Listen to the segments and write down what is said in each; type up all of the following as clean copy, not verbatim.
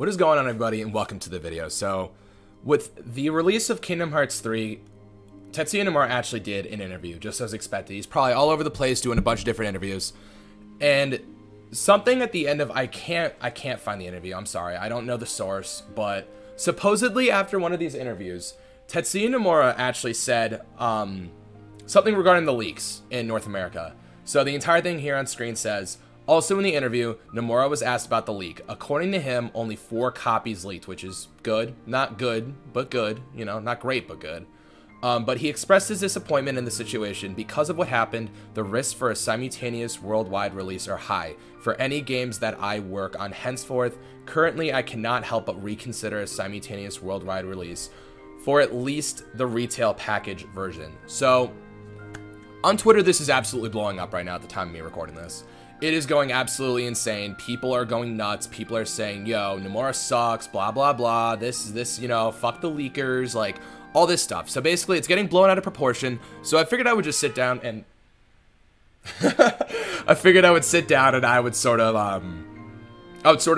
What is going on, everybody, and welcome to the video. So, with the release of Kingdom Hearts 3, Tetsuya Nomura actually did an interview, just as expected. He's probably all over the place doing a bunch of different interviews. And something at the end of I can't find the interview. I'm sorry. I don't know the source, but supposedly after one of these interviews, Tetsuya Nomura actually said something regarding the leaks in North America. So the entire thing here on screen says, also in the interview, Nomura was asked about the leak. According to him, only 4 copies leaked, which is good. Not good, but good. You know, not great, but good. But he expressed his disappointment in the situation. Because of what happened, the risks for a simultaneous worldwide release are high for any games that I work on henceforth. Currently, I cannot help but reconsider a simultaneous worldwide release for at least the retail package version. So, on Twitter, this is absolutely blowing up right now at the time of me recording this. It is going absolutely insane. People are going nuts. People are saying, yo, Nomura sucks, blah, blah, blah. This, you know, fuck the leakers, like, all this stuff. So basically, it's getting blown out of proportion. So I figured I would just sit down and... I figured I would sit down and I would sort of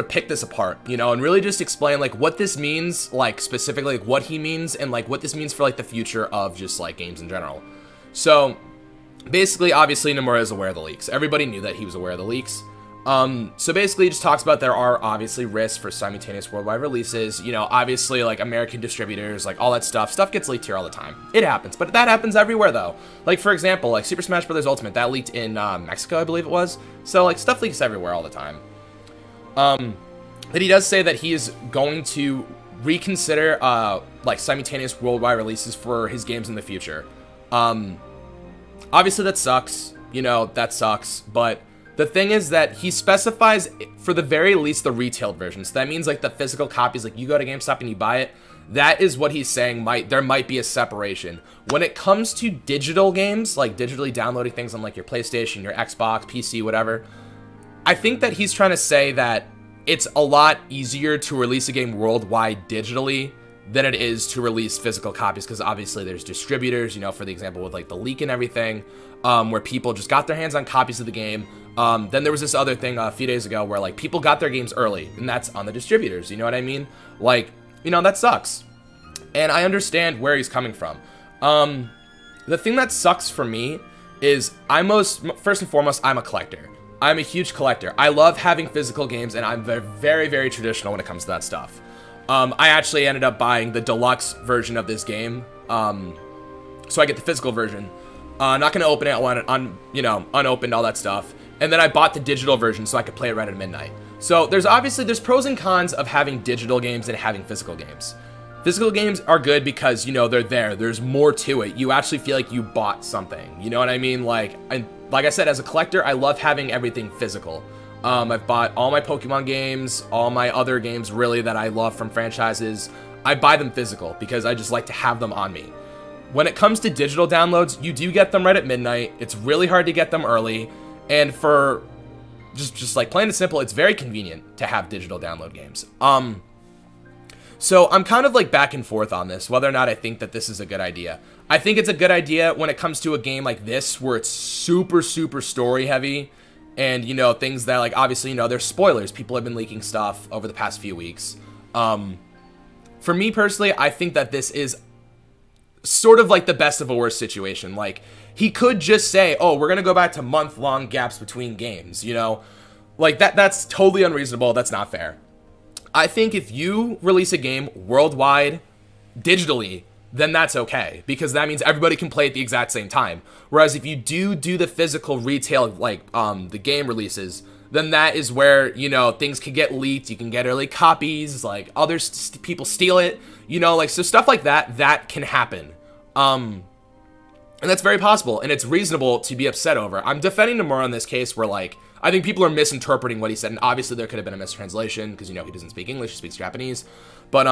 pick this apart, you know, and really just explain, like, what this means, like, specifically, like, what he means, and, like, what this means for, like, the future of just, like, games in general. So... basically, obviously, Nomura is aware of the leaks. Everybody knew that he was aware of the leaks. So basically, he just talks about there are obviously risks for simultaneous worldwide releases. You know, obviously, like, American distributors, like, all that stuff. Stuff gets leaked here all the time. It happens, but that happens everywhere, though. Like, for example, like, Super Smash Bros. Ultimate, that leaked in Mexico, I believe it was. So, like, stuff leaks everywhere all the time. But he does say that he is going to reconsider, like, simultaneous worldwide releases for his games in the future. Obviously, that sucks. You know, that sucks. But the thing is that he specifies, for the very least, the retail version. So that means, like, the physical copies, like, you go to GameStop and you buy it. That is what he's saying. There might be a separation. When it comes to digital games, like digitally downloading things on, like, your PlayStation, your Xbox, PC, whatever, I think that he's trying to say that it's a lot easier to release a game worldwide digitally than it is to release physical copies, because obviously there's distributors, you know, for the example with, like, the leak and everything, where people just got their hands on copies of the game. Then there was this other thing a few days ago where, like, people got their games early, and that's on the distributors, you know what I mean? Like, you know, that sucks. And I understand where he's coming from. The thing that sucks for me is first and foremost, I'm a collector. I'm a huge collector. I love having physical games, and I'm very, very traditional when it comes to that stuff. I actually ended up buying the deluxe version of this game, so I get the physical version. Not gonna open it you know, unopened, all that stuff. And then I bought the digital version so I could play it right at midnight. So there's pros and cons of having digital games and having physical games. Physical games are good because, you know, they're there. There's more to it. You actually feel like you bought something. You know what I mean? Like I said, as a collector, I love having everything physical. I've bought all my Pokemon games, all my other games, really, that I love from franchises. I buy them physical because I just like to have them on me. When it comes to digital downloads, you do get them right at midnight. It's really hard to get them early. And for just like plain and simple, it's very convenient to have digital download games. So I'm kind of like back and forth on this, whether or not I think that this is a good idea. I think it's a good idea when it comes to a game like this, where it's super, super story heavy. And, you know, things that, like, obviously, you know, there's spoilers. People have been leaking stuff over the past few weeks. For me, personally, I think that this is sort of like the best of a worst situation. Like, he could just say, oh, we're going to go back to month-long gaps between games, you know? Like, that's totally unreasonable. That's not fair. I think if you release a game worldwide, digitally, then that's okay, because that means everybody can play at the exact same time. Whereas if you do the physical retail, like, the game releases, then that is where, you know, things can get leaked, you can get early copies, like, people steal it, you know, like, so stuff like that can happen. And that's very possible, and it's reasonable to be upset over. I'm defending Nomura in this case where, like, I think people are misinterpreting what he said, and obviously there could have been a mistranslation, because, you know, he doesn't speak English, he speaks Japanese, but,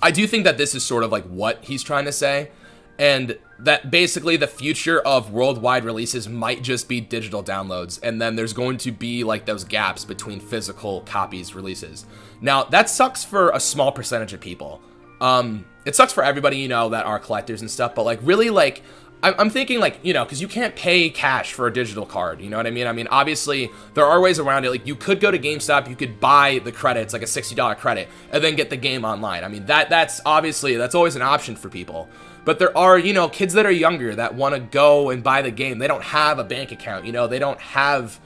I do think that this is sort of like what he's trying to say, and that basically the future of worldwide releases might just be digital downloads, and then there's going to be, like, those gaps between physical copies releases. Now, that sucks for a small percentage of people. It sucks for everybody, you know, that are collectors and stuff, but, like, really, like, I'm thinking, like, you know, because you can't pay cash for a digital card, you know what I mean? I mean, obviously, there are ways around it. Like, you could go to GameStop, you could buy the credits, like a $60 credit, and then get the game online. I mean, that's obviously, that's always an option for people. But there are, you know, kids that are younger that want to go and buy the game. They don't have a bank account, you know, they don't have,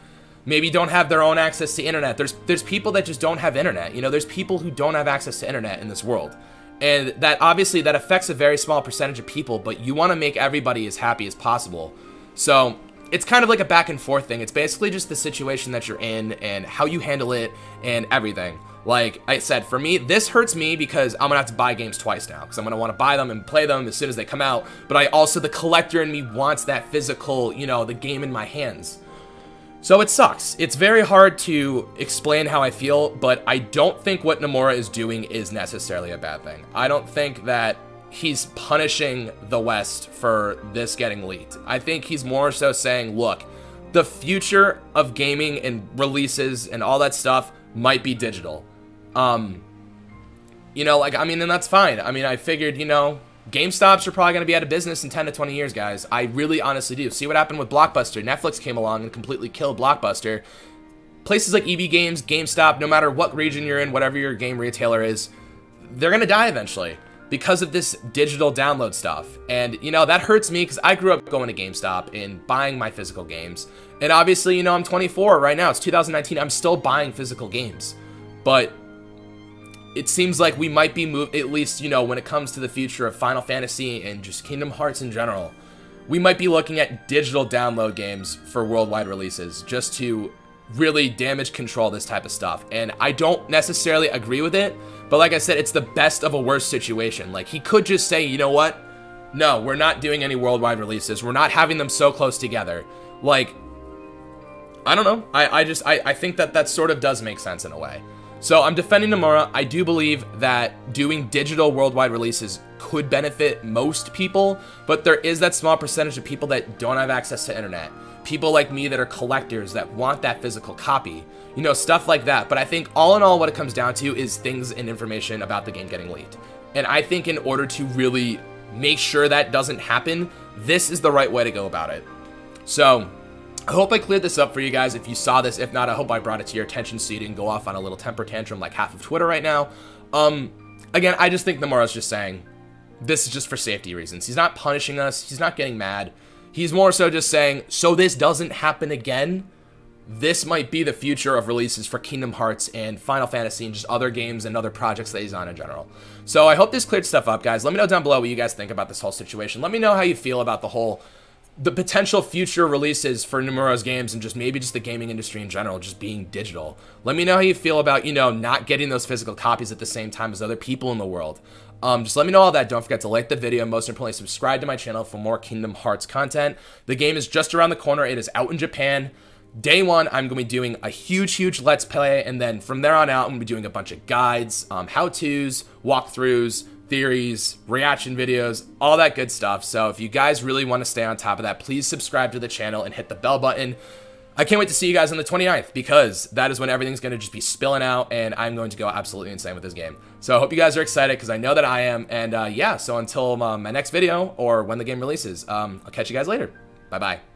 maybe don't have their own access to internet. There's people that just don't have internet, you know, there's people who don't have access to internet in this world. And that obviously that affects a very small percentage of people, but you want to make everybody as happy as possible. So it's kind of like a back and forth thing. It's basically just the situation that you're in and how you handle it and everything. Like I said, for me, this hurts me because I'm gonna have to buy games twice now, because I'm gonna want to buy them and play them as soon as they come out. But I also, the collector in me wants that physical, you know, the game in my hands. So it sucks. It's very hard to explain how I feel, but I don't think what Nomura is doing is necessarily a bad thing. I don't think that he's punishing the West for this getting leaked. I think he's more so saying, look, the future of gaming and releases and all that stuff might be digital. You know, like, I mean, and that's fine. I mean, I figured, you know, GameStops are probably going to be out of business in 10 to 20 years, guys. I really honestly do. See what happened with Blockbuster. Netflix came along and completely killed Blockbuster. Places like EB Games, GameStop, no matter what region you're in, whatever your game retailer is, they're going to die eventually because of this digital download stuff. And, you know, that hurts me because I grew up going to GameStop and buying my physical games. And obviously, you know, I'm 24 right now. It's 2019. I'm still buying physical games. But it seems like we might be at least, you know, when it comes to the future of Final Fantasy and just Kingdom Hearts in general, we might be looking at digital download games for worldwide releases just to really damage control this type of stuff. And I don't necessarily agree with it, but like I said, it's the best of a worst situation. Like, he could just say, you know what? No, we're not doing any worldwide releases. We're not having them so close together. Like, I don't know. I think that sort of does make sense in a way. So I'm defending Nomura. I do believe that doing digital worldwide releases could benefit most people, but there is that small percentage of people that don't have access to internet. People like me that are collectors that want that physical copy, you know, stuff like that. But I think all in all, what it comes down to is things and information about the game getting leaked. And I think in order to really make sure that doesn't happen, this is the right way to go about it. So I hope I cleared this up for you guys if you saw this. If not, I hope I brought it to your attention so you didn't go off on a little temper tantrum like half of Twitter right now. Again, I just think Nomura's just saying this is just for safety reasons. He's not punishing us. He's not getting mad. He's more so just saying, so this doesn't happen again, this might be the future of releases for Kingdom Hearts and Final Fantasy and just other games and other projects that he's on in general. So I hope this cleared stuff up, guys. Let me know down below what you guys think about this whole situation. Let me know how you feel about the potential future releases for Nomura's games and just maybe just the gaming industry in general, just being digital. Let me know how you feel about, you know, not getting those physical copies at the same time as other people in the world. Just let me know all that. Don't forget to like the video. And most importantly, subscribe to my channel for more Kingdom Hearts content. The game is just around the corner. It is out in Japan. Day one, I'm going to be doing a huge Let's Play. And then from there on out, I'm going to be doing a bunch of guides, how-tos, walkthroughs, theories, reaction videos, all that good stuff. So if you guys really want to stay on top of that, please subscribe to the channel and hit the bell button. I can't wait to see you guys on the 29th because that is when everything's going to just be spilling out and I'm going to go absolutely insane with this game. So I hope you guys are excited because I know that I am. And yeah, so until my next video or when the game releases, I'll catch you guys later. Bye-bye.